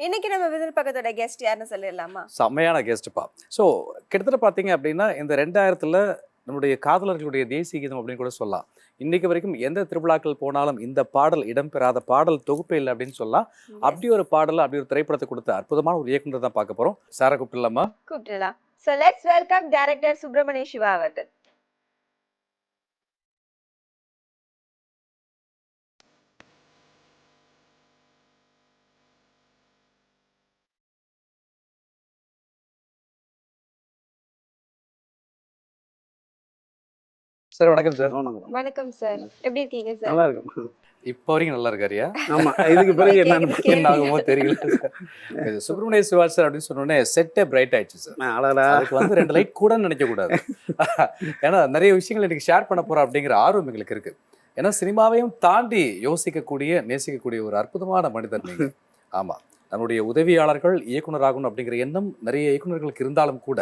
இன்னைக்கு நம்ம விதில் பக்கத்தோட கெஸ்ட் யாருன்னு சொல்லிடலாமா? செம்மையான கெஸ்ட்ப்பா. ஸோ கிட்டத்தட்ட பார்த்தீங்க அப்படின்னா, இந்த 2000த்துல நம்முடைய காதலர்களுடைய தேசிய கீதம் அப்படின்னு கூட சொல்லலாம். இன்னைக்கு வரைக்கும் எந்த திருவிழாக்கள் போனாலும் இந்த பாடல் இடம்பெறாத பாடல் தொகுப்பே இல்லை அப்படின்னு சொல்லலாம். அப்படி ஒரு பாடல், அப்படி ஒரு திரைப்படத்தை கொடுத்த அற்புதமான ஒரு இயக்குனர் தான் பார்க்க போறோம். சாரை கூப்பிடலாமா? கூப்பிடலாம். So let's welcome director Subramania Siva அவர்கள். சார் வணக்கம் சார். வணக்கம் சார். எப்படி இருக்கீங்க சார்? நல்லா இருக்கும். இப்போ வரைக்கும் நல்லா இருக்காரியா? ஆமா, இதுக்கு பிறகு என்ன ஆகுமோ தெரியல சார். சுப்ரமணிய சிவா சார் அப்படின்னு சொன்னோடனே செட்டே பிரைட் ஆயிடுச்சு சார். அதுக்கு வந்து 2 லைட் கூட நினைக்க கூடாது. ஏன்னா நிறைய விஷயங்கள் எனக்கு ஷேர் பண்ண போறோம் அப்படிங்கிற ஆர்வம் எங்களுக்கு இருக்கு. ஏன்னா சினிமாவையும் தாண்டி யோசிக்கக்கூடிய, நேசிக்கக்கூடிய ஒரு அற்புதமான மனிதர் நீங்க. ஆமா, நம்முடைய உதவியாளர்கள் இயக்குனர் ஆகணும் அப்படிங்கிற எண்ணம் நிறைய இயக்குநர்களுக்கு இருந்தாலும் கூட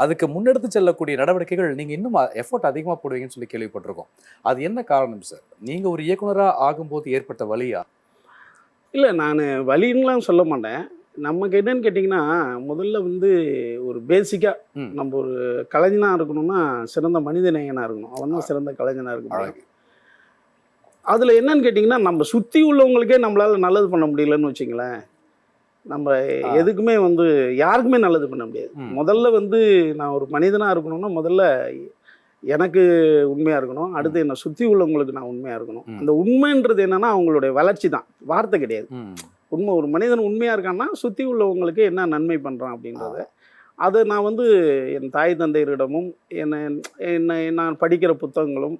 அதுக்கு முன்னெடுத்து செல்லக்கூடிய நடவடிக்கைகள் நீங்க இன்னும் எஃபோர்ட் அதிகமா போடுவீங்கன்னு சொல்லி கேள்விப்பட்டிருக்கோம். அது என்ன காரணம் சார்? நீங்க ஒரு இயக்குனரா ஆகும்போது ஏற்பட்ட வலியா? இல்லை, நான் வலின்னுலாம் சொல்ல மாட்டேன். நமக்கு என்னன்னு கேட்டிங்கன்னா, முதல்ல வந்து ஒரு பேசிக்காக நம்ம ஒரு கலைஞனாக இருக்கணும்னா சிறந்த மனிதநேயனாக இருக்கணும். அவன் தான் சிறந்த கலைஞனாக இருக்கணும். அதில் என்னன்னு கேட்டிங்கன்னா, நம்ம சுற்றி உள்ளவங்களுக்கே நம்மளால் நல்லது பண்ண முடியலன்னு வச்சுங்களேன், நம்ம எதுக்குமே வந்து யாருக்குமே நல்லது பண்ண முடியாது. முதல்ல வந்து நான் ஒரு மனிதனாக இருக்கணும்னா முதல்ல எனக்கு உண்மையாக இருக்கணும். அடுத்து என்னை சுற்றி உள்ளவங்களுக்கு நான் உண்மையாக இருக்கணும். அந்த உண்மைன்றது என்னென்னா அவங்களுடைய வளர்ச்சி தான், வார்த்தை கிடையாது. உண்மை, ஒரு மனிதன் உண்மையாக இருக்கான்னா சுற்றி உள்ளவங்களுக்கு என்ன நன்மை பண்ணுறான் அப்படின்றத அதை நான் வந்து என் தாய் தந்தையரிடமும் என்னை நான் படிக்கிற புத்தகங்களும்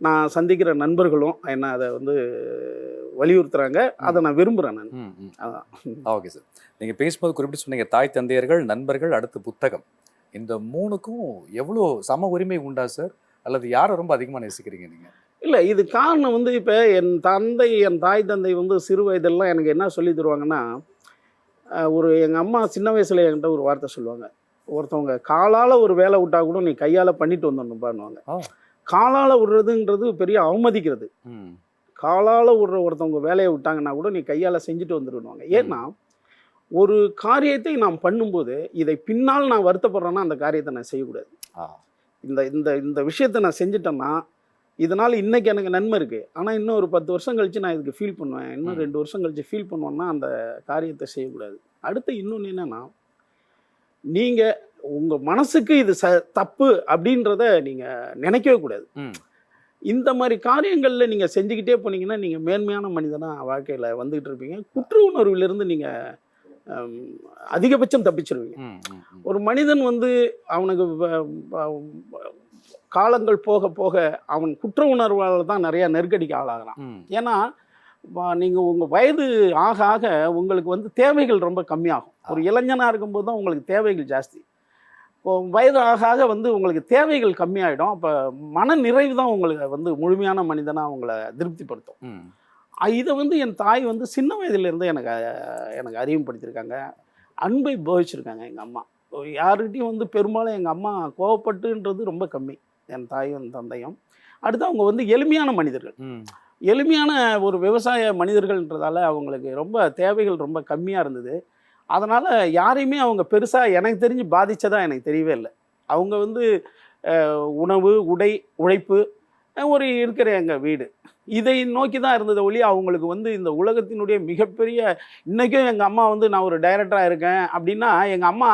நான் சந்திக்கிற நண்பர்களும் என்ன அதை வந்து வலியுறுத்துறாங்க. அதை நான் விரும்புகிறேன். நான் அதான். ஓகே சார், நீங்கள் பேசும்போது குறிப்பிட்டு சொன்னீங்க தாய் தந்தையர்கள், நண்பர்கள், அடுத்து புத்தகம். இந்த 3க்கும் எவ்வளோ சம உரிமை உண்டா சார்? அல்லது யாரை ரொம்ப அதிகமாக நேசிக்கிறீங்க நீங்கள்? இல்லை, இது காரணம் வந்து இப்போ என் தாய் தந்தை வந்து சிறு வயதெல்லாம் எனக்கு என்ன சொல்லி தருவாங்கன்னா, எங்கள் அம்மா சின்ன வயசில் என்கிட்ட ஒரு வார்த்தை சொல்லுவாங்க. ஒருத்தவங்க காலால் ஒரு வேலை விட்டா கூட நீ கையால் பண்ணிட்டு வந்துடணும்பான்னுவாங்க. காலால் விடுறதுன்றது பெரிய அவமதிக்கிறது. காலால் விடுற ஒருத்தவங்க வேலையை விட்டாங்கன்னா கூட நீ கையால் செஞ்சுட்டு வந்துடுவாங்க. ஏன்னா ஒரு காரியத்தை நாம் பண்ணும்போது இதை பின்னால் நான் வருத்தப்படுறேன்னா அந்த காரியத்தை நான் செய்யக்கூடாது. இந்த இந்த இந்த விஷயத்தை நான் செஞ்சுட்டேன்னா இதனால் இன்றைக்கி எனக்கு நன்மை இருக்குது, ஆனால் இன்னும் ஒரு 10 வருஷம் கழித்து நான் இதுக்கு ஃபீல் பண்ணுவேன், இன்னும் 2 வருஷம் கழித்து ஃபீல் பண்ணுவேன்னா அந்த காரியத்தை செய்யக்கூடாது. அடுத்து இன்னொன்று என்னென்னா, நீங்கள் உங்கள் மனசுக்கு இது தப்பு அப்படின்றத நீங்கள் நினைக்கவே கூடாது. இந்த மாதிரி காரியங்களில் நீங்கள் செஞ்சுக்கிட்டே போனீங்கன்னா நீங்கள் மேன்மையான மனிதனாக வாழ்க்கையில் வந்துகிட்டு இருப்பீங்க. குற்ற உணர்விலிருந்து நீங்கள் அதிகபட்சம் தப்பிச்சிருவீங்க. ஒரு மனிதன் வந்து அவனுக்கு காலங்கள் போக போக அவன் குற்ற உணர்வால் தான் நிறையா நெருக்கடிக்கு ஆளாகிறான். ஏன்னா நீங்கள் உங்கள் வயது ஆக ஆக உங்களுக்கு வந்து தேவைகள் ரொம்ப கம்மியாகும். ஒரு இளைஞனாக இருக்கும்போது தான் உங்களுக்கு தேவைகள் ஜாஸ்தி. வயது ஆக ஆக வந்து உங்களுக்கு தேவைகள் கம்மியாயிடும். அப்போ மன நிறைவு தான் உங்களுக்கு வந்து முழுமையான மனிதனாக உங்களை திருப்திப்படுத்தும். இதை வந்து என் தாய் வந்து சின்ன வயதிலேருந்து எனக்கு அறிமுகப்படுத்தியிருக்காங்க. அன்பை போதிச்சிருக்காங்க எங்கள் அம்மா. யாருக்கிட்டையும் வந்து பெரும்பாலும் எங்கள் அம்மா கோவப்பட்டுன்றது ரொம்ப கம்மி, என் தாயும் தந்தையும். அடுத்து அவங்க வந்து எளிமையான மனிதர்கள், எளிமையான ஒரு விவசாய மனிதர்கள்ன்றதால அவங்களுக்கு ரொம்ப தேவைகள் ரொம்ப கம்மியாக இருந்தது. அதனால் யாரையுமே அவங்க பெருசாக எனக்கு தெரிஞ்சு பாதித்ததாக எனக்கு தெரியவே இல்லை. அவங்க வந்து உணவு, உடை, உழைப்பு, இருக்கிற எங்கள் வீடு, இதை நோக்கி தான் இருந்ததை ஒழி அவங்களுக்கு வந்து இந்த உலகத்தினுடைய மிகப்பெரிய, இன்றைக்கும் எங்கள் அம்மா வந்து நான் ஒரு டைரக்டராக இருக்கேன் அப்படின்னா எங்கள் அம்மா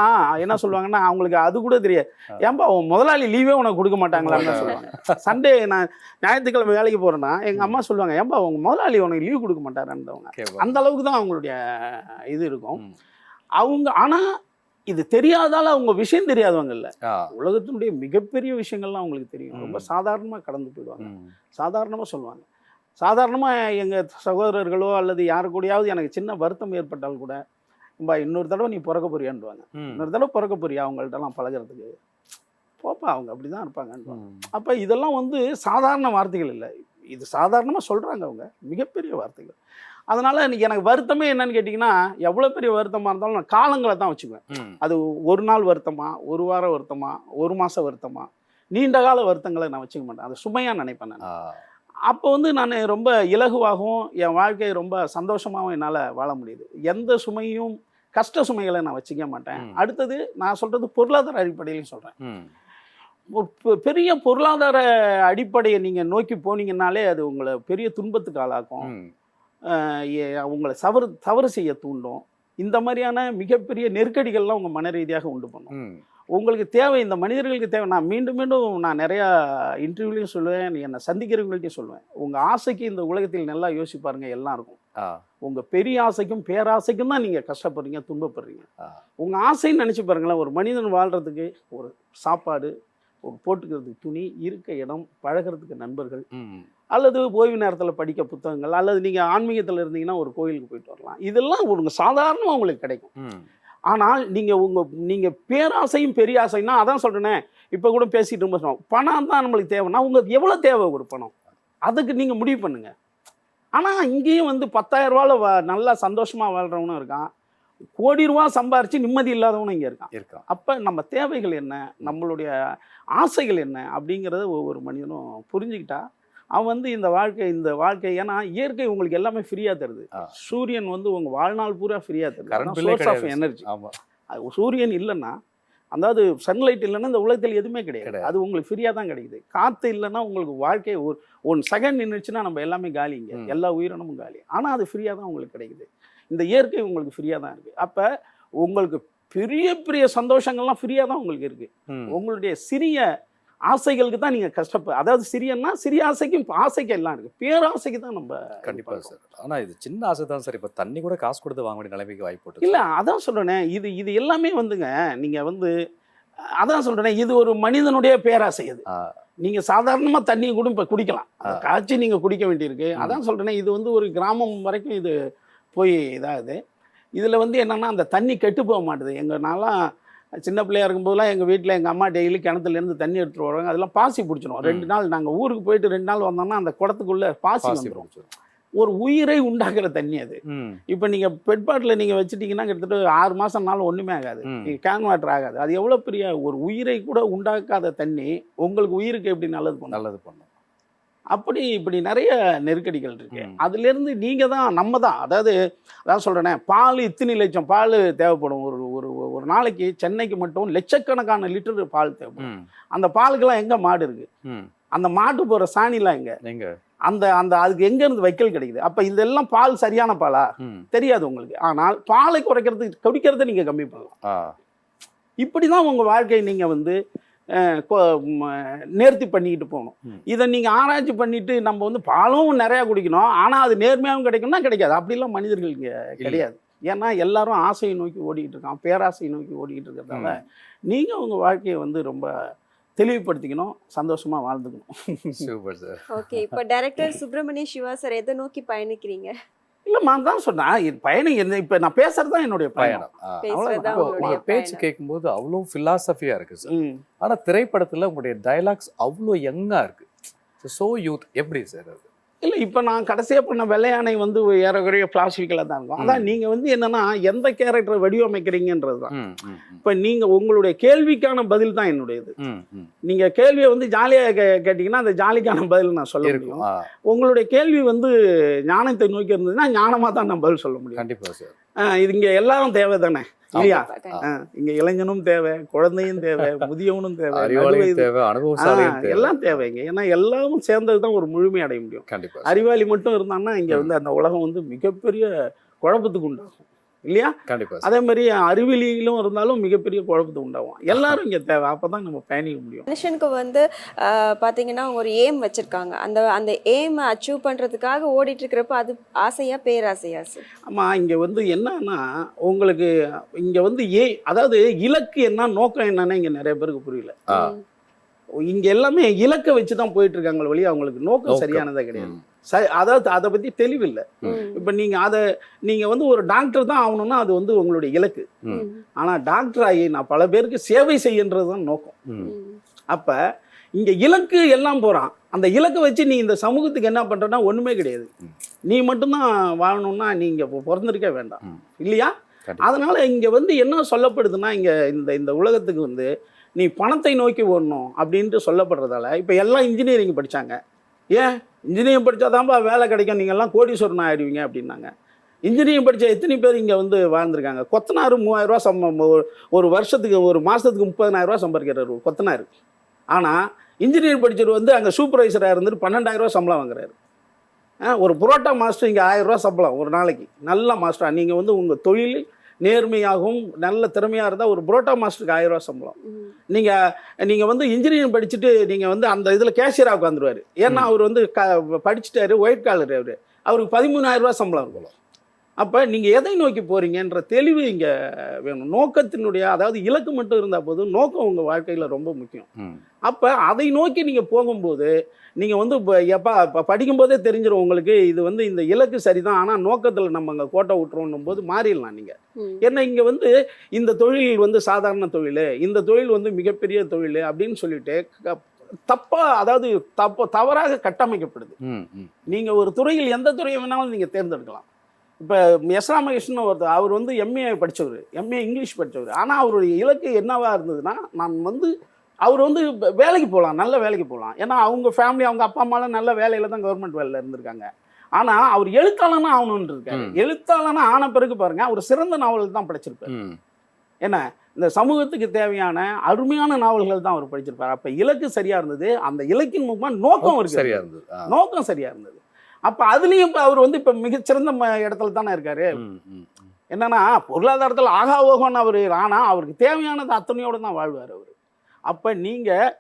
என்ன சொல்லுவாங்கன்னா அவங்களுக்கு அது கூட தெரியாது. ஏன்பா அவன் முதலாளி லீவே உனக்கு கொடுக்க மாட்டாங்களான்னு சொல்லுவாங்க. சண்டே நான் ஞாயிற்றுக்கிழமை வேலைக்கு போகிறேன்னா எங்கள் அம்மா சொல்லுவாங்க, ஏன்பா அவங்க முதலாளி உனக்கு லீவ் கொடுக்க மாட்டாருன்றவங்க. அந்த அளவுக்கு தான் அவங்களுடைய இது இருக்கும். அவங்க ஆனால் இது தெரியாதால அவங்க விஷயம் தெரியாதவங்க இல்லை, உலகத்தினுடைய மிகப்பெரிய விஷயங்கள்லாம் அவங்களுக்கு தெரியும். ரொம்ப சாதாரணமாக கடந்து போயிடுவாங்க, சாதாரணமாக சொல்லுவாங்க. சாதாரணமாக எங்கள் சகோதரர்களோ அல்லது யாரு கூடயாவது எனக்கு சின்ன வருத்தம் ஏற்பட்டால் கூட, இன்னொரு தடவை நீ பிறக்க போறியான்டுவாங்க. இன்னொரு தடவை பிறக்க போறியா அவங்கள்ட்டலாம் பழகிறதுக்கு, போப்பா அவங்க அப்படி தான் இருப்பாங்கன்றாங்க. அப்போ இதெல்லாம் வந்து சாதாரண வார்த்தைகள் இல்லை, இது சாதாரணமாக சொல்கிறாங்க அவங்க, மிகப்பெரிய வார்த்தைகள். அதனால் எனக்கு வருத்தமே என்னன்னு கேட்டிங்கன்னா, எவ்வளோ பெரிய வருத்தமாக இருந்தாலும் நான் காலங்களை தான் வச்சுக்குவேன். அது ஒரு நாள் வருத்தமா, ஒரு வாரம் வருத்தமா, ஒரு மாதம் வருத்தமா, நீண்ட கால வருத்தங்களை நான் வச்சுக்க மாட்டேன். அதை சுமையாக நினைப்பேன் நான். அப்போ வந்து நான் ரொம்ப இலகுவாகவும் என் வாழ்க்கையை ரொம்ப சந்தோஷமாகவும் என்னால் வாழ முடியுது. எந்த சுமையும் கஷ்ட சுமைகளை நான் வச்சுக்க மாட்டேன். அடுத்தது நான் சொல்கிறது பொருளாதார அடிப்படையிலையும் சொல்கிறேன். ஒரு பெரிய பொருளாதார அடிப்படையை நீங்கள் நோக்கி போனீங்கன்னாலே அது உங்களை பெரிய துன்பத்துக்கு ஆளாக்கும். உங்களை தவறு செய்ய தூண்டும். இந்த மாதிரியான மிகப்பெரிய நெருக்கடிகள்லாம் உங்கள் மன ரீதியாக உண்டு பண்ணும். உங்களுக்கு தேவை, இந்த மனிதர்களுக்கு தேவை. நான் மீண்டும் நான் நிறையா இன்டர்வியூலையும் சொல்லுவேன், என்னை சந்திக்கிறவங்கள்ட்டையும் சொல்லுவேன், உங்கள் ஆசைக்கு இந்த உலகத்தில் நல்லா யோசிப்பாருங்க, எல்லாம் இருக்கும். உங்கள் பெரிய ஆசைக்கும் பேராசைக்கும் தான் நீங்கள் கஷ்டப்படுறீங்க, துன்பப்படுறீங்க. உங்கள் ஆசைன்னு நினச்சி பாருங்களேன். ஒரு மனிதன் வாழ்கிறதுக்கு ஒரு சாப்பாடு, ஒரு போட்டுக்கிறதுக்கு துணி, இருக்க இடம், பழகிறதுக்கு நண்பர்கள், அல்லது ஓய்வு நேரத்தில் படிக்க புத்தகங்கள், அல்லது நீங்கள் ஆன்மீகத்தில் இருந்தீங்கன்னா ஒரு கோயிலுக்கு போயிட்டு வரலாம். இதெல்லாம் ஒரு சாதாரணமாக உங்களுக்கு கிடைக்கும். ஆனால் நீங்கள் பேராசையும் பெரிய ஆசைன்னா, அதான் சொல்கிறேனே, இப்போ கூட பேசிகிட்டு ரொம்ப சொன்னோம், பணம் தான் நம்மளுக்கு தேவைன்னா உங்களுக்கு எவ்வளோ தேவை ஒரு பணம், அதுக்கு நீங்கள் முடிவு பண்ணுங்கள். ஆனால் இங்கேயும் வந்து 10,000 ரூபாவில் நல்லா சந்தோஷமாக வாழ்கிறவனும் இருக்கான், கோடி ரூபா சம்பாரித்து நிம்மதி இல்லாதவனும் இங்கே இருக்கான். அப்போ நம்ம தேவைகள் என்ன, நம்மளுடைய ஆசைகள் என்ன அப்படிங்கிறத ஒவ்வொரு மனிதனும் புரிஞ்சுக்கிட்டா அவன் வந்து இந்த வாழ்க்கை ஏன்னா இயற்கை உங்களுக்கு எல்லாமே ஃப்ரீயாக தருது. சூரியன் வந்து உங்கள் வாழ்நாள் பூரா ஃப்ரீயாக தருது, சோர்ஸ் ஆஃப் எனர்ஜி. சூரியன் இல்லைன்னா, அதாவது சன்லைட் இல்லைன்னா இந்த உலகத்தில் எதுவுமே கிடையாது. அது உங்களுக்கு ஃப்ரீயாக தான் கிடைக்குது. காற்று இல்லைன்னா உங்களுக்கு வாழ்க்கை ஒன் செகண்ட் நின்றுச்சுன்னா நம்ம எல்லாமே காலிங்க, எல்லா உயிரினமும் காலி. ஆனால் அது ஃப்ரீயாக தான் உங்களுக்கு கிடைக்குது. இந்த இயற்கை உங்களுக்கு ஃப்ரீயாக தான் இருக்குது. அப்போ உங்களுக்கு பெரிய பெரிய சந்தோஷங்கள்லாம் ஃப்ரீயாக தான் உங்களுக்கு இருக்குது. உங்களுடைய சிறிய ஆசைகளுக்கு தான் நீங்கள் அதாவது சிறிய ஆசைக்கும் ஆசைக்கு எல்லாம் இருக்குது, பேராசைக்கு தான் நம்ம. கண்டிப்பாக சார். ஆனால் இது சின்ன ஆசை தான் சார். இப்போ தண்ணி கூட காசு கொடுத்து வாங்க வேண்டிய நிலைமைக்கு வாய்ப்பு இல்லை. அதான் சொல்கிறேன், இது எல்லாமே வந்துங்க, நீங்கள் வந்து அதான் சொல்கிறேன், இது ஒரு மனிதனுடைய பேராசை. அது நீங்கள் சாதாரணமாக தண்ணியை கூட இப்போ குடிக்கலாம், காய்ச்சி நீங்கள் குடிக்க வேண்டியிருக்கு. அதான் சொல்கிறேன், இது வந்து ஒரு கிராமம் வரைக்கும் இது போய் இதாகுது. இதில் வந்து என்னென்னா, அந்த தண்ணி கெட்டு போக மாட்டுது. எங்கள்னாலாம் சின்ன பிள்ளையாக இருக்கும்போதெல்லாம் எங்கள் வீட்டில் எங்கள் அம்மா டெய்லி கிணத்துலேருந்து தண்ணி எடுத்துகிட்டு வருவாங்க. அதெல்லாம் பாசி பிடிச்சிடும். 2 நாள் நாங்கள் ஊருக்கு போயிட்டு 2 நாள் வந்தோம்னா அந்த குடத்துக்குள்ளே பாசி வந்துடும். ஒரு உயிரை உண்டாக்குற தண்ணி அது. இப்போ நீங்கள் பெட் பாட்டில் நீங்கள் வச்சுட்டிங்கன்னா கிட்டத்தட்ட 6 மாதம்னாலும் ஒன்றுமே ஆகாது, நீங்கள் கேன் வாட்டர் ஆகாது. அது எவ்வளோ பெரிய ஒரு உயிரை கூட உண்டாக்காத தண்ணி உங்களுக்கு உயிருக்கு எப்படி நல்லது பண்ணும். அப்படி இப்படி நிறைய நெருக்கடிகள் இருக்கு. அதுலேருந்து நீங்கள் தான் நம்ம தான் அதான் சொல்கிறேனே, பால் இத்தனை லட்சம் பால் தேவைப்படும். ஒரு நாளைக்கு சென்னைக்கு மட்டும் லட்சக்கணக்கான லிட்டர் பால் தேவைப்படும். அந்த பாலுக்கெல்லாம் எங்கே மாடு இருக்குது, அந்த மாட்டு போகிற சாணிலாம் எங்கே, அந்த அதுக்கு எங்கேருந்து வைக்கல் கிடைக்குது. அப்போ இதெல்லாம் பால் சரியான பாலா தெரியாது உங்களுக்கு. ஆனால் பாலை குடிக்கிறத நீங்கள் கம்மி பண்ணலாம். இப்படி தான் உங்கள் வாழ்க்கையை நீங்கள் வந்து நேர்த்தி பண்ணிக்கிட்டு போகணும். இதை நீங்கள் ஆராய்ச்சி பண்ணிட்டு நம்ம வந்து பாலும் நிறையா குடிக்கணும், ஆனால் அது நேர்மையாகவும் கிடைக்கும்னா கிடைக்காது. அப்படிலாம் மனிதர்கள் இங்கே கிடையாது. ஏன்னா எல்லாரும் ஆசையை நோக்கி ஓடிக்கிட்டு இருக்கான், பேராசையை நோக்கி ஓடிக்கிட்டு இருக்கிறதால நீங்கள் உங்கள் வாழ்க்கையை வந்து ரொம்ப தெளிவுபடுத்திக்கணும், சந்தோஷமாக வாழ்ந்துக்கணும். Super sir. ஓகே, இப்போ டைரக்டர் சுப்பிரமணிய சிவா சார் எதை நோக்கி பயணிக்கிறீங்க? இல்லைம்மா, தான் சொன்னேன், பயணம் என்ன, இப்போ நான் பேசுறது தான் என்னுடைய பயணம். உங்க பேச்சு கேட்கும்போது அவ்வளோ ஃபிலாசபியா இருக்கு சார். ஆனா திரைப்படத்துல உங்களுடைய டயலாக்ஸ் அவ்வளோ யங்கா இருக்கு, சோ யூத். எப்படி சார் அது? இல்லை, இப்போ நான் கடைசியாக பண்ண வெள்ளையானை வந்து ஏறக்குறைய பிளாஸ்டிக்கில் தான் இருக்கும். அதான் நீங்கள் வந்து என்னென்னா எந்த கேரக்டரை வடிவமைக்கிறீங்கன்றது தான். இப்போ நீங்கள் உங்களுடைய கேள்விக்கான பதில் தான் என்னுடையது. நீங்கள் கேள்வியை வந்து ஜாலியாக கேட்டிங்கன்னா அந்த ஜாலிக்கான பதில் நான் சொல்ல முடியும். உங்களுடைய கேள்வி வந்து ஞானத்தை நோக்கி இருந்ததுன்னா ஞானமாக தான் நான் பதில் சொல்ல முடியும். கண்டிப்பாக சார். இது இங்கே எல்லாரும் தேவை தானே இல்லையா? இங்க இளைஞனும் தேவை, குழந்தையும் தேவை, முதியவனும் தேவை, எல்லாம் தேவைங்க. ஏன்னா எல்லாமும் சேர்ந்ததுதான் ஒரு முழுமை அடைய முடியும். அறிவாளி மட்டும் இருந்தான்னா இங்க வந்து அந்த உலகம் வந்து மிகப்பெரிய குழப்பத்துக்கு உண்டாகும் இல்லையா? அதே மாதிரி அறிவியலிலும் இருந்தாலும் மிகப்பெரிய குழப்பத்துக்கு உண்டாகும். எல்லாரும் இங்க தேவை, அப்பதான் நம்ம பயணிக்க முடியும். மனுஷனுக்கு வந்து பாத்தீங்கன்னா ஒரு எய்ம் வச்சிருக்காங்க, அந்த எய்ம் அச்சீவ் பண்றதுக்காக ஓடிட்டு இருக்கிறப்ப அது ஆசையா பேராசையா சார்? ஆமா, இங்க வந்து என்னன்னா உங்களுக்கு இங்க வந்து அதாவது இலக்கு என்ன, நோக்கம் என்னன்னு இங்க நிறைய பேருக்கு புரியல. இங்க எல்லாமே இலக்கை வச்சுதான் போயிட்டு இருக்காங்க வழியா, அவங்களுக்கு நோக்கம் சரியானதே கிடையாது. அதாவது அதை பத்தி தெளிவில்லை. இப்ப நீங்க வந்து ஒரு டாக்டர் தான் ஆகணும்னா அது வந்து உங்களுடைய இலக்கு. ஆனா டாக்டர் ஆகி நான் பல பேருக்கு சேவை செய்யன்றதுதான் நோக்கம். அப்ப இங்க இலக்கு எல்லாம் போறான், அந்த இலக்கை வச்சு நீ இந்த சமூகத்துக்கு என்ன பண்றன்னா ஒண்ணுமே கிடையாது. நீ மட்டும்தான் வாழணும்னா நீங்க பிறந்திருக்க வேண்டாம் இல்லையா? அதனால இங்க வந்து என்ன சொல்லப்படுதுன்னா, இங்க இந்த உலகத்துக்கு வந்து நீ பணத்தை நோக்கி ஓடணும் அப்படின்ட்டு சொல்லப்படுறதால இப்ப எல்லாம் இன்ஜினியரிங் படிச்சாங்க, ஏன் இன்ஜினியரிங் படித்தாதான்ப்பா வேலை கிடைக்கும், நீங்கள்லாம் கோடீஸ்வரன் ஆயிடுவீங்க அப்படின்னாங்க. இன்ஜினியரிங் படித்த எத்தனை பேர் இங்கே வந்து வாழ்ந்துருக்காங்க? கொத்தனார் 3000 ரூபா ஒரு வருஷத்துக்கு, ஒரு மாதத்துக்கு 30,000 ரூபா சம்பாதிக்கிறார் கொத்தனார். ஆனால் இன்ஜினியரிங் படிச்சவர் வந்து அங்கே சூப்பர்வைசராக இருந்துட்டு 12,000 ரூபா சம்பளம் வாங்குறாரு. ஒரு புரோட்டா மாஸ்டர் இங்கே 1000 ரூபா சம்பளம் ஒரு நாளைக்கு. நல்ல மாஸ்டராக நீங்கள் வந்து உங்கள் தொழில் நேர்மையாகவும் நல்ல திறமையாக இருந்தால் ஒரு புரோட்டா மாஸ்டருக்கு 1000 ரூபா சம்பளம். நீங்கள் வந்து இன்ஜினியரிங் படிச்சுட்டு நீங்கள் வந்து அந்த இதில் கேஷியராக உட்காந்துருவார். ஏன்னா அவர் வந்து படிச்சுட்டாரு, ஒயிட் காலர் அவருக்கு 13,000 ரூபா சம்பளம் இருக்கும். அப்போ நீங்கள் எதை நோக்கி போகிறீங்கன்ற தெளிவு இங்கே வேணும். நோக்கத்தினுடைய, அதாவது இலக்கு மட்டும் இருந்தால் போதும், நோக்கம் உங்கள் வாழ்க்கையில் ரொம்ப முக்கியம். அப்போ அதை நோக்கி நீங்கள் போகும்போது நீங்கள் வந்து இப்போ படிக்கும்போதே தெரிஞ்சிடும் உங்களுக்கு, இது வந்து இந்த இலக்கு சரிதான், ஆனால் நோக்கத்தில் நம்ம அங்கே கோட்டை விட்டுறோன்னும் போது மாறிடலாம் நீங்கள். ஏன்னா இங்கே வந்து இந்த தொழில் வந்து சாதாரண தொழில், இந்த தொழில் வந்து மிகப்பெரிய தொழில் அப்படின்னு சொல்லிட்டு அதாவது தவறாக கட்டமைக்கப்படுது. நீங்கள் ஒரு துறையில் எந்த துறையை வேணாலும் நீங்கள் தேர்ந்தெடுக்கலாம். இப்போ எஸ் ராமகிருஷ்ணன் ஒருத்தர், அவர் வந்து எம்ஏ படித்தவர், எம்ஏ இங்கிலீஷ் படித்தவர். ஆனால் அவருடைய இலக்கு என்னவாக இருந்ததுன்னா, நான் வந்து அவர் வந்து வேலைக்கு போகலாம், நல்ல வேலைக்கு போகலாம். ஏன்னா அவங்க ஃபேமிலி, அவங்க அப்பா அம்மாலாம் நல்ல வேலையில் தான் கவர்மெண்ட் வேலையில் இருந்திருக்காங்க. ஆனால் அவர் எழுத்தாளனா ஆகணும்னு இருக்காரு. எழுத்தாளனா ஆன பிறகு பாருங்கள், அவர் சிறந்த நாவல்கள் தான் படிச்சிருப்பார். ஏன்னா இந்த சமூகத்துக்கு தேவையான அருமையான நாவல்கள் தான் அவர் படிச்சிருப்பார். அப்போ இலக்கு சரியாக இருந்தது, அந்த இலக்கின் மூலமாக நோக்கம் இருக்கு, சரியாக இருந்தது, நோக்கம் சரியாக இருந்தது. அப்போ அதுலேயும் இப்போ அவர் வந்து இப்போ மிகச்சிறந்த இடத்துல தானே இருக்காரு. என்னன்னா பொருளாதாரத்தில் ஆகா ஓகோன்னு அவர், ஆனால் அவருக்கு தேவையானது அத்தனையோடு தான் வாழ்வார் அவர். அப்போ நீங்கள்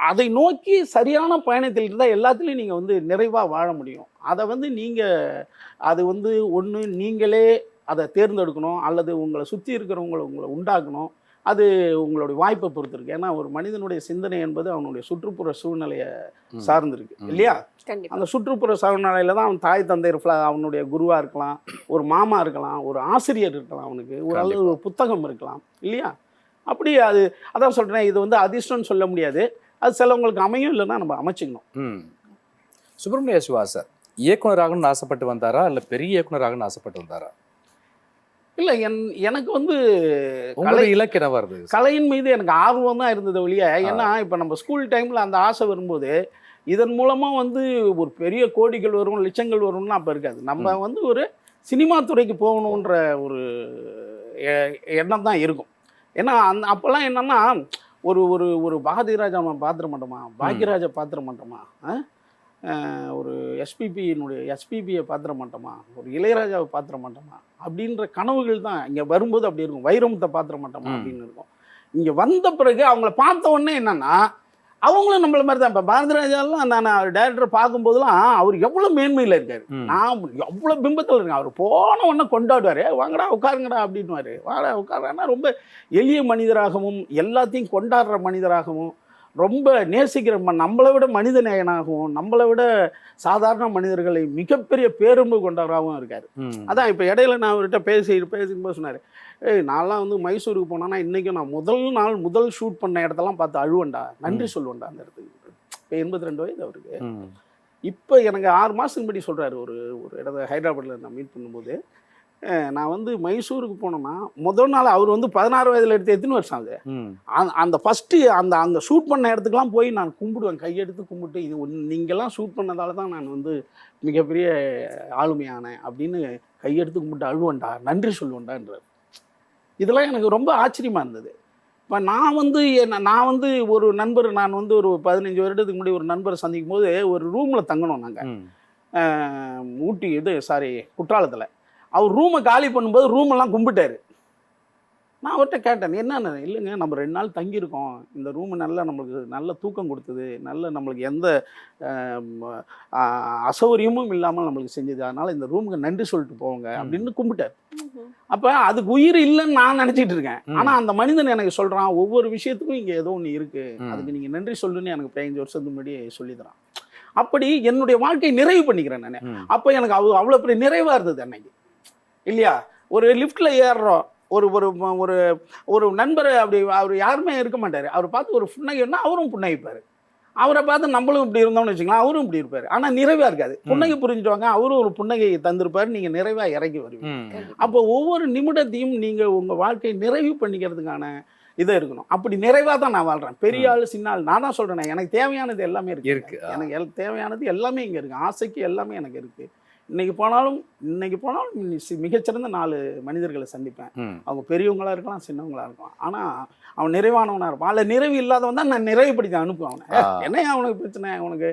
அதை நோக்கி சரியான பயணத்தில் இருந்தால் எல்லாத்துலேயும் நீங்கள் வந்து நிறைவாக வாழ முடியும். அதை வந்து நீங்கள் அது வந்து ஒன்று நீங்களே அதை தேர்ந்தெடுக்கணும், அல்லது உங்களை சுற்றி உங்களை உண்டாக்கணும். அது உங்களுடைய வாய்ப்பை பொறுத்து இருக்கு. ஏன்னா ஒரு மனிதனுடைய சிந்தனை என்பது அவனுடைய சுற்றுப்புற சூழ்நிலையை சார்ந்திருக்கு இல்லையா? அந்த சுற்றுப்புற சூழ்நிலையில தான் அவன் தாய் தந்தையர், அவனுடைய குருவாக இருக்கலாம், ஒரு மாமா இருக்கலாம், ஒரு ஆசிரியர் இருக்கலாம், அவனுக்கு ஒரு அளவு ஒரு புத்தகம் இருக்கலாம் இல்லையா? அப்படி அதான் சொல்கிறேன், இது வந்து அதிர்ஷ்டம்னு சொல்ல முடியாது, அது சிலவங்களுக்கு அமையும், இல்லைன்னா நம்ம அமைச்சிக்கணும். சுப்பிரமணிய சிவா சார் இயக்குனராகணும்னு ஆசைப்பட்டு வந்தாரா, இல்லை பெரிய இயக்குனராகணும்னு ஆசைப்பட்டு வந்தாரா? இல்லை, எனக்கு வந்து இலக்கியம் வருது, கலையின் மீது எனக்கு ஆர்வம் தான் இருந்தது ஒழிய. ஏன்னா இப்போ நம்ம ஸ்கூல் டைமில் அந்த ஆசை வரும்போது இதன் மூலமாக வந்து ஒரு பெரிய கோடிகள் வரும், லட்சங்கள் வரும்னு அப்போ இருக்காது. நம்ம வந்து ஒரு சினிமா துறைக்கு போகணுன்ற ஒரு எண்ணம் தான் இருக்கும். ஏன்னா அப்போல்லாம் என்னென்னா ஒரு ஒரு ஒரு பாரதிராஜா நம்ம பார்த்துட மாட்டோமா, பாக்யராஜா பார்த்துட மாட்டோமா, ஒரு எஸ்பிபியை பார்த்துட மாட்டோமா, ஒரு இளையராஜாவை பார்த்துட மாட்டோமா அப்படின்ற கனவுகள் தான் இங்கே வரும்போது அப்படி இருக்கும். வைரமுத்தை பார்த்துட மாட்டோமா அப்படின்னு இருக்கும். இங்கே வந்த பிறகு அவங்கள பார்த்த உடனே என்னென்னா அவங்களும் நம்மள மாதிரி தான். இப்போ பாரதிராஜாலாம் நான் டைரக்டரை பார்க்கும்போதெல்லாம் அவர் எவ்வளோ மேன்மையில் இருக்கார், நான் எவ்வளோ பிம்பத்தில் இருக்கேன். அவர் போன உடனே கொண்டாடுவார், வாங்கடா உட்காருங்கடா அப்படின்வார். வாடா உட்காருன்னா ரொம்ப எளிய மனிதராகவும் எல்லாத்தையும் கொண்டாடுற மனிதராகவும் ரொம்ப நேசிக்கிற நம்மளை விட மனித நேயனாகவும் நம்மளை விட சாதாரண மனிதர்களை மிகப்பெரிய பேரன்பு கொண்டவராகவும் இருக்கார். அதான் இப்போ இடையில நான் அவர்கிட்ட பேசிக்கும்போது சொன்னார், நான்லாம் வந்து மைசூருக்கு போனான்னா இன்றைக்கும் நான் முதல் ஷூட் பண்ண இடத்தெல்லாம் பார்த்து அழுவேன்டா, நன்றி சொல்லுவேன்டா அந்த இடத்துக்கு. இப்போ 82 வயது அவருக்கு. இப்போ எனக்கு 6 மாதத்துக்கு முன்னாடி சொல்கிறாரு, ஒரு இடத்த ஹைதராபாத்தில் நான் மீட் பண்ணும்போது, நான் வந்து மைசூருக்கு போனோன்னா முதல் நாள் அவர் வந்து 16 வயதில் எடுத்து எத்தனை வருஷம் ஆகுது, அந்த ஃபஸ்ட்டு அந்த ஷூட் பண்ண இடத்துக்குலாம் போய் நான் கும்பிடுவேன், கையெடுத்து கும்பிட்டு, இது நீங்கள்லாம் ஷூட் பண்ணதால தான் நான் வந்து மிகப்பெரிய ஆளுமையானேன் அப்படின்னு கையெடுத்து கும்பிட்டு அழுவேன்டா, நன்றி சொல்லுவேன்டான்றார். இதெல்லாம் எனக்கு ரொம்ப ஆச்சரியமாக இருந்தது. இப்போ நான் வந்து ஒரு நண்பர், நான் வந்து ஒரு 15 வருடத்துக்கு முன்னாடி ஒரு நண்பரை சந்திக்கும் போது ஒரு ரூமில் தங்கணும் நாங்கள், குற்றாலத்தில். அவர் ரூமை காலி பண்ணும்போது ரூமெல்லாம் கும்பிட்டாரு. நான் அவர்கிட்ட கேட்டேன், என்னென்ன? இல்லைங்க, நம்ம 2 நாள் தங்கியிருக்கோம், இந்த ரூமு நல்லா நம்மளுக்கு நல்ல தூக்கம் கொடுத்தது, நல்ல நம்மளுக்கு எந்த அசௌகரியமும் இல்லாமல் நம்மளுக்கு செஞ்சது, அதனால் இந்த ரூமுக்கு நன்றி சொல்லிட்டு போங்க அப்படின்னு கும்பிட்டார். அப்போ அதுக்கு உயிர் இல்லைன்னு நான் நினச்சிட்டு இருக்கேன். ஆனால் அந்த மனிதன் எனக்கு சொல்கிறான், ஒவ்வொரு விஷயத்துக்கும் இங்கே ஏதோ ஒன்று இருக்குது, அதுக்கு நீங்கள் நன்றி சொல்லுன்னு எனக்கு 15 வருஷத்துக்கு முன்னாடி சொல்லி தரான். அப்படி என்னுடைய வாழ்க்கையை நிறைவு பண்ணிக்கிறேன் நான். அப்போ எனக்கு அவ்வளோ பெரிய நிறைவாக இருந்தது அன்னைக்கு இல்லையா? ஒரு லிஃப்ட்டில் ஏறுறோம், ஒரு ஒரு ஒரு ஒரு நண்பர், அப்படி அவர் யாருமே இருக்க மாட்டார், அவர் பார்த்து ஒரு புன்னகைன்னா அவரும் புன்னகைப்பார், அவரை பார்த்து நம்மளும் இப்படி இருந்தோம்னு வச்சுக்கலாம், அவரும் இப்படி இருப்பார். ஆனால் நிறைவாக இருக்காது. புன்னகை புரிஞ்சுட்டுவாங்க, அவரும் ஒரு புன்னகை தந்திருப்பார், நீங்கள் நிறைவாக இறங்கி வருவீங்க. அப்போ ஒவ்வொரு நிமிடத்தையும் நீங்கள் உங்கள் வாழ்க்கையை நிறைவு பண்ணிக்கிறதுக்கான இது இருக்கணும். அப்படி நிறைவாக தான் நான் வாழ்கிறேன். பெரிய ஆள் சின்ன ஆள் நான் தான் சொல்கிறேன். எனக்கு தேவையானது எல்லாமே இருக்கு. எனக்கு தேவையானது எல்லாமே இங்கே இருக்குது. ஆசைக்கு எல்லாமே எனக்கு இருக்குது. இன்னைக்கு போனாலும் மிகச்சிறந்த 4 மனிதர்களை சந்திப்பேன். அவங்க பெரியவங்களா இருக்கலாம், சின்னவங்களா இருக்கலாம். ஆனால் அவன் நிறைவானவனாக இருப்பான். அதில் நிறைவு இல்லாதவன் தான் நான் நிறைவுபடுத்தி அனுப்புவேன் அவனை. என்ன அவனுக்கு பிரச்சனை உனக்கு?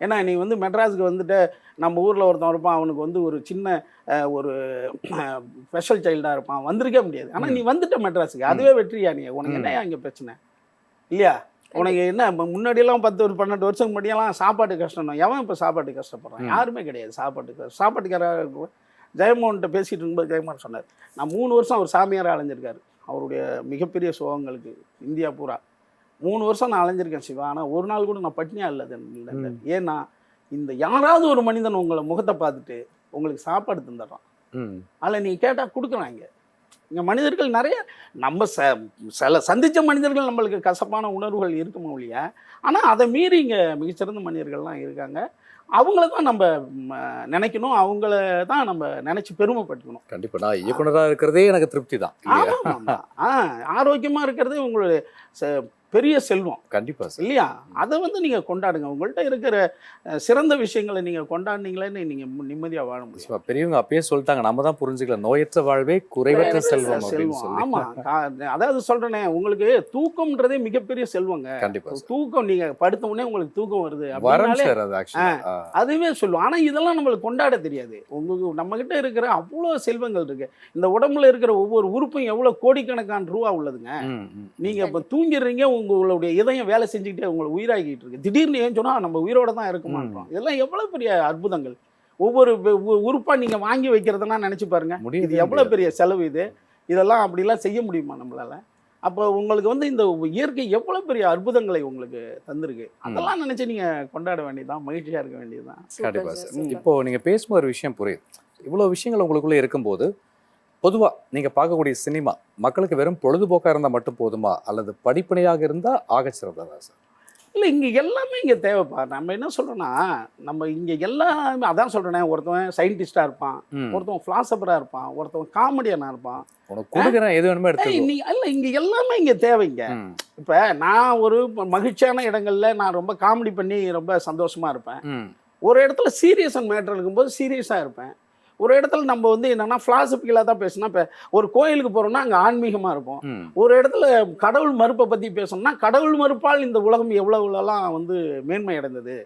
ஏன்னா நீ வந்து மெட்ராஸுக்கு வந்துட்டு நம்ம ஊரில் ஒருத்தன் இருப்பான், அவனுக்கு வந்து ஒரு சின்ன ஒரு ஸ்பெஷல் சைல்டாக இருப்பான், வந்திருக்கே முடியாது. ஆனால் நீ வந்துட்ட மெட்ராஸுக்கு, அதுவே வெற்றியா? நீ உனக்கு என்னையா இங்கே பிரச்சனை இல்லையா? உனக்கு என்ன முன்னாடியெல்லாம் 10-12 வருஷம் முன்னாடியெல்லாம் சாப்பாட்டு கஷ்டம். எவன் இப்போ சாப்பாட்டு கஷ்டப்படுறான்? யாருமே கிடையாது. சாப்பாட்டுக்கார ஜெயமோகன்கிட்ட பேசிகிட்டு இருக்கும்போது ஜெயமோகன் சொன்னார், நான் 3 வருஷம் அவர் சாமியாராக அலைஞ்சிருக்காரு. அவருடைய மிகப்பெரிய சுகங்களுக்கு இந்தியா பூரா 3 வருஷம் நான் அலைஞ்சிருக்கேன் சிவா. ஆனால் ஒரு நாள் கூட நான் பட்னியாக இல்லை. ஏன்னா இந்த யாராவது ஒரு மனிதன் உங்களை முகத்தை பார்த்துட்டு உங்களுக்கு சாப்பாடு தந்துடுறான். அதில் நீங்கள் கேட்டால் கொடுக்குறாங்க. இங்கே மனிதர்கள் நிறைய நம்ம சில சந்தித்த மனிதர்கள் நம்மளுக்கு கசப்பான உணர்வுகள் இருக்குமா இல்லையா? ஆனால் அதை மீறி இங்கே மிகச்சிறந்த மனிதர்கள்லாம் இருக்காங்க. அவங்கள தான் நம்ம நினைக்கணும், அவங்கள தான் நம்ம நினைச்சு பெருமைப்பட்டுக்கணும். கண்டிப்பா நான் இயக்குனராக இருக்கிறதே எனக்கு திருப்தி தான். ஆரோக்கியமாக இருக்கிறதே உங்களுடைய பெரிய செல்வம். கண்டிப்பா சார். இல்லையா? அதை வந்து நீங்கள் கொண்டாடுங்க. உங்கள்கிட்ட இருக்கிற சிறந்த விஷயங்களை நீங்கள் கொண்டாடினீங்களேன்னு நீங்கள் நிம்மதியாக வாழ முடியும். பெரியவங்க அப்பயே சொல்லிட்டாங்க, நம்ம தான் புரிஞ்சுக்கலாம், நோயற்ற வாழ்வே குறைவற்ற செல்வம். ஆமாம், அதாவது சொல்கிறேனே, உங்களுக்கு தூக்கம்ன்றதே மிகப்பெரிய செல்வங்க. கண்டிப்பாக தூக்கம் நீங்கள் படுத்த உடனே உங்களுக்கு தூக்கம் வருது அதுவே சொல்லுவோம். ஆனால் இதெல்லாம் நம்மளுக்கு கொண்டாட தெரியாது. உங்களுக்கு நம்மகிட்ட இருக்கிற அவ்வளோ செல்வங்கள் இருக்கு. இந்த உடம்புல இருக்கிற ஒவ்வொரு உறுப்பும் எவ்வளோ கோடிக்கணக்கான ரூபா உள்ளதுங்க. நீங்கள் இப்போ தூங்கிடுறீங்க, உங்களுடைய இதயம் வேலை செஞ்சுக்கிட்டே உங்களை உயிராகிட்டு இருக்கு. திடீர்னு ஏன் சொன்னால் நம்ம உயிரோட தான் இருக்க மாட்டோம். இதெல்லாம் எவ்வளோ பெரிய அற்புதங்கள். ஒவ்வொரு உறுப்பாக நீங்கள் வாங்கி வைக்கிறதுனா நினச்சி பாருங்க, இது எவ்வளோ பெரிய செலவு. இதெல்லாம் அப்படிலாம் செய்ய முடியுமா நம்மளால? அப்போ உங்களுக்கு வந்து இந்த இயற்கை எவ்வளோ பெரிய அற்புதங்களை உங்களுக்கு தந்திருக்கு. அதெல்லாம் நினச்சி நீங்கள் கொண்டாட வேண்டியதுதான், மகிழ்ச்சியாக இருக்க வேண்டியதுதான். கண்டிப்பாக சார். இப்போ நீங்கள் பேசும்போது ஒரு விஷயம் புரியுது. இவ்வளோ விஷயங்கள் உங்களுக்குள்ளே இருக்கும்போது பொதுவாக நீங்கள் பார்க்கக்கூடிய சினிமா மக்களுக்கு வெறும் பொழுதுபோக்காக இருந்தால் மட்டும் போதுமா, அல்லது படிப்பனையாக இருந்தால் ஆகச்சிறந்ததா சார்? இல்லை, இங்கே எல்லாமே இங்கே தேவைப்பா. நம்ம என்ன சொல்கிறோன்னா, நம்ம இங்கே எல்லாமே அதான் சொல்கிறேனே, ஒருத்தவன் சயின்டிஸ்டாக இருப்பான், ஒருத்தவன் ஃபிலாசபராக இருப்பான், ஒருத்தவன் காமெடியனாக இருப்பான். உனக்கு கொடுக்குறேன் எது வேணுமே எடுத்து. இல்லை, இங்கே எல்லாமே இங்கே தேவைங்க. இப்போ நான் ஒரு மகிழ்ச்சியான இடங்களில் நான் ரொம்ப காமெடி பண்ணி ரொம்ப சந்தோஷமாக இருப்பேன். ஒரு இடத்துல சீரியஸ் அண்ட் மேட்டர் இருக்கும்போது சீரியஸாக இருப்பேன். ஒரு இடத்துல நம்ம வந்து என்னன்னா பிலாசபிக்கலாக தான் பேசணும். இப்போ ஒரு கோயிலுக்கு போகிறோம்னா அங்கே ஆன்மீகமாக இருக்கும். ஒரு இடத்துல கடவுள் மறுப்பை பற்றி பேசணும்னா கடவுள் மறுப்பால் இந்த உலகம் எவ்வளவுலாம் வந்து மேன்மை அடைந்தது.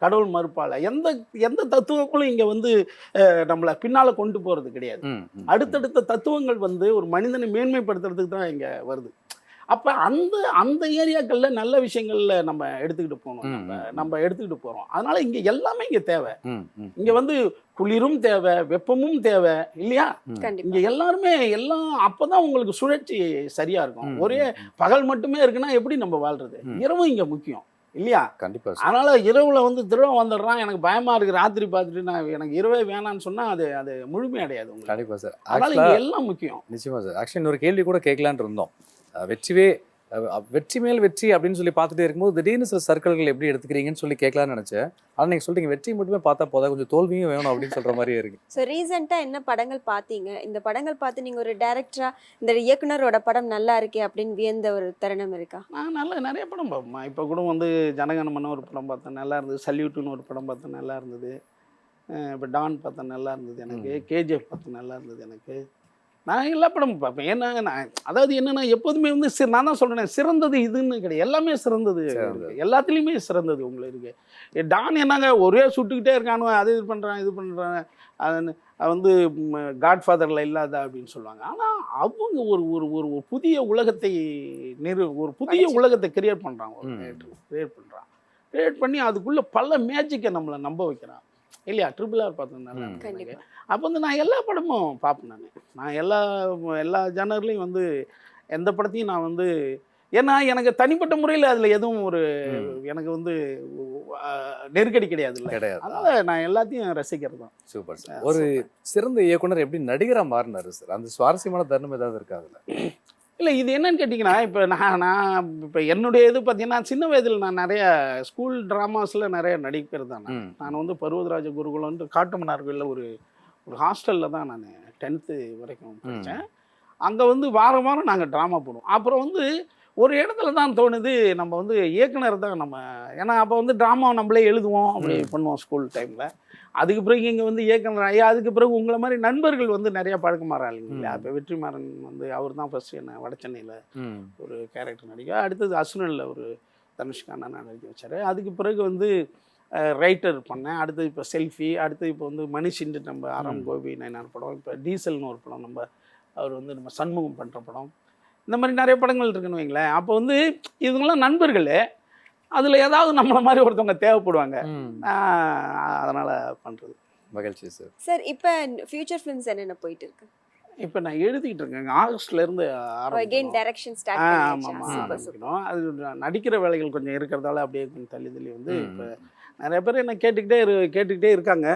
கடவுள் மறுப்பால் எந்த தத்துவங்களும் இங்கே வந்து நம்மளை பின்னால் கொண்டு போகிறது கிடையாது. அடுத்தடுத்த தத்துவங்கள் வந்து ஒரு மனிதனை மேன்மைப்படுத்துறதுக்கு தான் இங்கே வருது. அப்போ அந்த ஏரியாக்களில் நல்ல விஷயங்கள்ல நம்ம எடுத்துக்கிட்டு போகணும். நம்ம எடுத்துக்கிட்டு போகிறோம். அதனால இங்கே எல்லாமே இங்கே தேவை. இங்கே வந்து குளிரும் தேவை, வெப்பமும் தேவை இல்லையா? இங்கே எல்லாருமே எல்லாம் அப்போதான் உங்களுக்கு சுழற்சி சரியா இருக்கும். ஒரே பகல் மட்டுமே இருக்குன்னா எப்படி நம்ம வாழ்றது? இரவும் இங்கே முக்கியம் இல்லையா? கண்டிப்பா. அதனால இரவுல வந்து திரும்ப வந்துடுறான், எனக்கு பயமா இருக்கு, ராத்திரி பார்த்துட்டு நான் எனக்கு இரவே வேணான்னு சொன்னா அது முழுமை அடையாது உங்களுக்கு. கண்டிப்பா சார். அதனால இங்கே எல்லாம் முக்கியம். நிச்சயமா சார். ஆக்சுவலி இன்னொரு கேள்வி கூட கேட்கலான்னு இருந்தோம். வெற்றி மேல் வெற்றி அப்படின்னு சொல்லி பார்த்துட்டே இருக்கும்போது திடீர்னு சில சர்க்கிள்கள் எப்படி எடுத்துக்கிறீங்கன்னு சொல்லி கேட்கலான்னு நினைச்சேன். ஆனால் நீங்கள் சொல்லிட்டீங்க வெற்றி மட்டுமே பார்த்தா போதா, கொஞ்சம் தோல்வியும் வேணும் அப்படின்னு சொல்ற மாதிரியே இருக்கு. ஸோ ரீசெண்டாக என்ன படங்கள் பார்த்தீங்க? இந்த படங்கள் பார்த்து நீங்கள் ஒரு டைரக்டரா இந்த இயக்குனரோட படம் நல்லா இருக்கே அப்படின்னு வியந்த ஒரு தருணம் இருக்கா? நான் நிறைய படம் பார்ப்பேன். இப்போ கூட வந்து ஜனகணமன ஒரு படம் பார்த்தேன், நல்லா இருந்தது. சல்யூட்டுன்னு ஒரு படம் பார்த்தேன், நல்லா இருந்தது. இப்போ டான் பார்த்தேன், நல்லா இருந்தது எனக்கு. கேஜிஎஃப் பார்த்தேன், நல்லா இருந்தது எனக்கு. நான் எல்லா படமும் பார்ப்பேன். ஏன்னா அதாவது என்னென்னா எப்போதுமே வந்து நான் தான் சொல்கிறேன், சிறந்தது இதுன்னு கிடையாது, எல்லாமே சிறந்தது. எல்லாத்துலேயுமே சிறந்தது உங்களுக்கு இருக்குது. டான் என்னங்க ஒரே சுட்டுக்கிட்டே இருக்கானோ, அது இது பண்ணுறான் அது வந்து காட்ஃபாதரில் இல்லாத அப்படின்னு சொல்லுவாங்க. ஆனால் அவங்க ஒரு புதிய உலகத்தை ஒரு புதிய உலகத்தை கிரியேட் பண்ணுறாங்க. கிரியேட் பண்ணி அதுக்குள்ளே பல மேஜிக்கை நம்மளை நம்ப வைக்கிறான் இல்லையா? RRR பார்த்ததுனால அப்போ வந்து நான் எல்லா படமும் பார்ப்பேன். நான் எல்லா ஜானர்லையும் வந்து எந்த படத்தையும் நான் வந்து, ஏன்னா எனக்கு தனிப்பட்ட முறையில் அதில் எதுவும் எனக்கு வந்து நெருக்கடி கிடையாது. அதனால் நான் எல்லாத்தையும் ரசிக்கிறது தான். Super sir. ஒரு சிறந்த இயக்குனர் எப்படி நடிகராக மாறினார் சார்? அந்த சுவாரஸ்யமான தருணம் ஏதாவது இருக்கா அதில்? இல்லை, இது என்னன்னு கேட்டிங்கன்னா, இப்போ நான் இப்போ என்னுடைய இது பார்த்தீங்கன்னா, சின்ன வயதில் நான் நிறைய ஸ்கூல் ட்ராமாஸில் நிறைய நடிக்கிறது தான். நான் வந்து பருவதராஜ குருகுலம் காட்டுமன்னார்கோயிலில் ஒரு ஹாஸ்டலில் தான் நான் 10th வரைக்கும் படித்தேன். அங்கே வந்து வாரம் நாங்கள் ட்ராமா போடுவோம். அப்புறம் வந்து ஒரு இடத்துல தான் தோணுது நம்ம வந்து இயக்குனர் தான் நம்ம, ஏன்னா அப்போ வந்து ட்ராமா நம்மளே எழுதுவோம் அப்படி பண்ணுவோம் ஸ்கூல் டைமில். அதுக்கு பிறகு இங்கே வந்து இயக்குனர் ஐயா, அதுக்கு பிறகு உங்களை மாதிரி நண்பர்கள் வந்து நிறைய பழக்கமாறாங்க இல்லைங்களா. இப்போ வெற்றிமாறன் வந்து அவர் தான் ஃபர்ஸ்ட் என்ன வட சென்னையில் ஒரு கேரக்டர் நடிக்க, அடுத்தது அசுனலில் ஒரு தனுஷ்கா அண்ணா நடிக்க வச்சார். அதுக்கு பிறகு வந்து ரைட்டர் பண்ணேன். அடுத்தது இப்போ செல்ஃபி, அடுத்து இப்போ வந்து மணிஷிண்டு நம்ம ஆரம் கோபி நயனார் படம், இப்போ டீசல்னு ஒரு படம் நம்ம அவர் வந்து நம்ம சண்முகம் பண்ணுற படம், இந்த மாதிரி நிறைய படங்கள் இருக்குன்னு வைங்களேன். அப்போ வந்து இதுங்களாம் நண்பர்கள், அதில் ஏதாவது நம்மளை மாதிரி ஒருத்தவங்க தேவைப்படுவாங்க, அதனால் பண்ணுறது. மகிழ்ச்சி சார். சார் இப்போ ஃபியூச்சர் ஃபிலிம்ஸ் என்னென்ன போயிட்டு இருக்கு? இப்போ நான் எழுதிக்கிட்டு இருக்கேங்க, ஆகஸ்ட்லேருந்து அகைன் டைரக்ஷன் ஸ்டார்ட் ஆமாம் ஆரம்பிக்கணும். அது நடிக்கிற வேலைகள் கொஞ்சம் இருக்கிறதால அப்படியே கொஞ்சம் தள்ளி வந்து இப்போ நிறைய பேர் என்ன கேட்டுக்கிட்டே இருக்காங்க.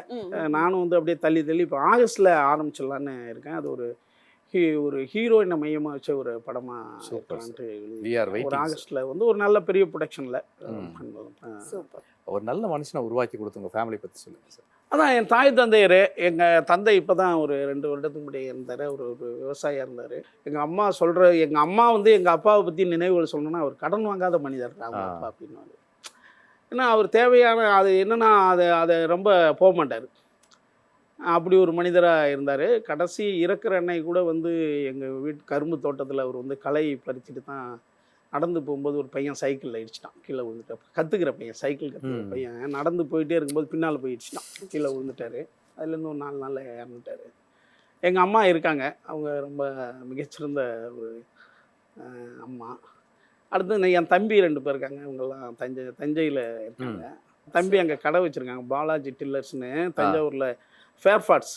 நானும் வந்து அப்படியே தள்ளி இப்போ ஆகஸ்ட்டில் ஆரம்பிச்சிடலான்னு இருக்கேன். அது ஒரு ஹீரோயினை மையமாக வச்ச ஒரு படமாக ஒரு ஆகஸ்ட்டில் வந்து ஒரு நல்ல பெரிய ப்ரொடக்ஷனில் ஒரு நல்ல மனுஷனை உருவாக்கி கொடுத்துங்க. ஃபேமிலி பற்றி சொல்லுங்கள் சார். அதான் என் தாய் தந்தையர், எங்கள் தந்தை இப்போ தான் ஒரு 2 வருடத்துக்கு முன்னாடி இருந்தார், ஒரு விவசாயியாக இருந்தார். எங்கள் அம்மா வந்து எங்கள் அப்பாவை பற்றி நினைவுகள் சொல்லணும்னா அவர் கடன் வாங்காத மனிதர் அவங்க அப்பா அப்படின்னு. ஏன்னா அவர் தேவையான அது என்னென்னா அதை ரொம்ப போக மாட்டார், அப்படி ஒரு மனிதராக இருந்தார். கடைசி இறக்குற அன்னைக்கு கூட வந்து எங்கள் வீட்டு கரும்பு தோட்டத்தில் அவர் வந்து களை பறிச்சுட்டு தான் நடந்து போகும்போது ஒரு பையன் சைக்கிளில் இடிச்சிட்டான், கீழே விழுந்துட்டான். கற்றுக்கிற பையன், சைக்கிள் கற்றுக்கிற பையன் நடந்து போயிட்டே இருக்கும்போது பின்னால் போய் இடிச்சிட்டான், கீழே விழுந்துட்டார். அதுலேருந்து ஒரு 4 நாளில் இறந்துட்டார். எங்கள் அம்மா இருக்காங்க, அவங்க ரொம்ப மிகச்சிறந்த ஒரு அம்மா. அடுத்து என் தம்பி 2 பேர் இருக்காங்க, அவங்கெல்லாம் தஞ்சையில் இருக்காங்க. தம்பி அங்கே கடை வச்சுருக்காங்க, பாலாஜி டில்லர்ஸ்னு தஞ்சாவூரில், ஃபேர்ஃபார்ட்ஸ்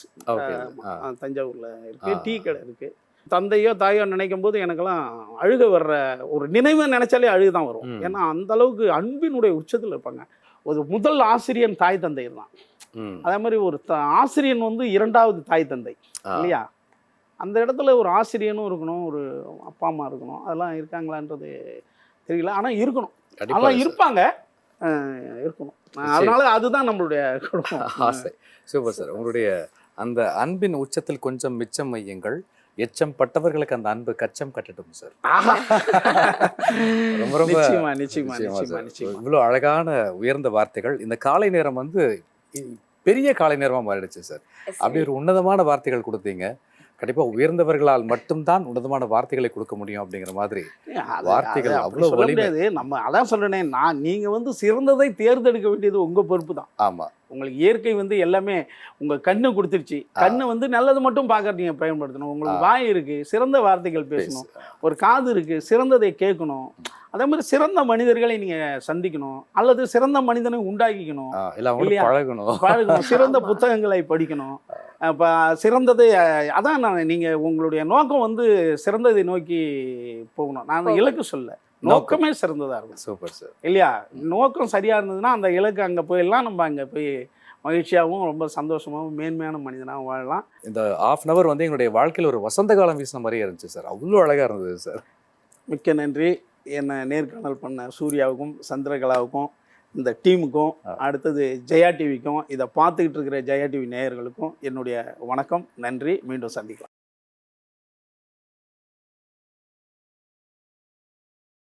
தஞ்சாவூரில் இருக்குது, டீ கடை இருக்குது. தந்தையோ தாயோ நினைக்கும் போது எனக்கெல்லாம் அழுக வர்ற ஒரு நினைவை நினைச்சாலே அழுகு தான் வரும். ஏன்னா அந்த அளவுக்கு அன்பினுடைய உச்சத்தில் இருப்பாங்க. ஒரு முதல் ஆசிரியன் தாய் தந்தையர் தான், அதே மாதிரி ஒரு ஆசிரியன் வந்து 2வது தாய் தந்தை இல்லையா. அந்த இடத்துல ஒரு ஆசிரியனும் இருக்கணும், ஒரு அப்பா அம்மா இருக்கணும். அதெல்லாம் இருக்காங்களான்றது தெரியல, ஆனால் இருக்கணும், அதெல்லாம் இருப்பாங்க, இருக்கணும். அதனால அதுதான் நம்மளுடைய ஆசை. Super sir. உங்களுடைய அந்த அன்பின் உச்சத்தில் கொஞ்சம் மிச்சம் வையுங்கள், எச்சம் பட்டவர்களுக்கு அந்த அன்பு கச்சம் கட்டட்டும் சார். ரொம்ப ரொம்ப நிச்சயமா. இவ்வளோ அழகான உயர்ந்த வார்த்தைகள். இந்த காலை நேரம் வந்து பெரிய காலை நேரமாக மாறிடுச்சு சார். அப்படி ஒரு உன்னதமான வார்த்தைகள் கொடுத்தீங்க. கண்டிப்பாக உயர்ந்தவர்களால் மட்டும்தான் உன்னதமான வார்த்தைகளை கொடுக்க முடியும் அப்படிங்கிற மாதிரி வார்த்தைகள் அவ்வளோ வலிமை. நம்ம அதான் சொல்றேனே, நீங்கள் வந்து சிறந்ததை தேர்ந்தெடுக்க வேண்டியது உங்கள் பொறுப்பு தான். ஆமாம், உங்களுக்கு இயற்கை வந்து எல்லாமே உங்கள் கண்ணு கொடுத்துருச்சு. கண்ணு வந்து நல்லது மட்டும் பார்க்க நீங்கள் பயன்படுத்தணும். உங்களுக்கு வாய் இருக்குது, சிறந்த வார்த்தைகள் பேசணும். ஒரு காது இருக்குது, சிறந்ததை கேட்கணும். அதே மாதிரி சிறந்த மனிதர்களை நீங்கள் சந்திக்கணும், அல்லது சிறந்த மனிதனை உண்டாக்கிக்கணும், பழகணும், சிறந்த புத்தகங்களை படிக்கணும். இப்போ சிறந்ததை அதான் நீங்கள் உங்களுடைய நோக்கம் வந்து சிறந்ததை நோக்கி போகணும். நான் இலக்கு சொல்ல, நோக்கமே சிறந்ததாக இருக்கும். Super sir. இல்லையா, நோக்கம் சரியாக இருந்ததுன்னா அந்த இலக்கு அங்கே போயிடலாம், நம்ம அங்கே போய் மகிழ்ச்சியாகவும் ரொம்ப சந்தோஷமாகவும் மேன்மையான மனிதனாகவும் வாழலாம். இந்த 1/2 hour வந்து எங்களுடைய வாழ்க்கையில் ஒரு வசந்த காலம் வீசின மாதிரியே இருந்துச்சு சார். அவ்வளோ அழகாக இருந்தது சார். மிக்க நன்றி. என்னை நேர்காணல் பண்ண சூர்யாவுக்கும் சந்திரகலாவுக்கும் இந்த டீமுக்கும், அடுத்தது ஜெயா டிவிக்கும், இதை பார்த்துக்கிட்டு இருக்கிற ஜெயா டிவி நேயர்களுக்கும் என்னுடைய வணக்கம், நன்றி. மீண்டும் சந்திக்கலாம்.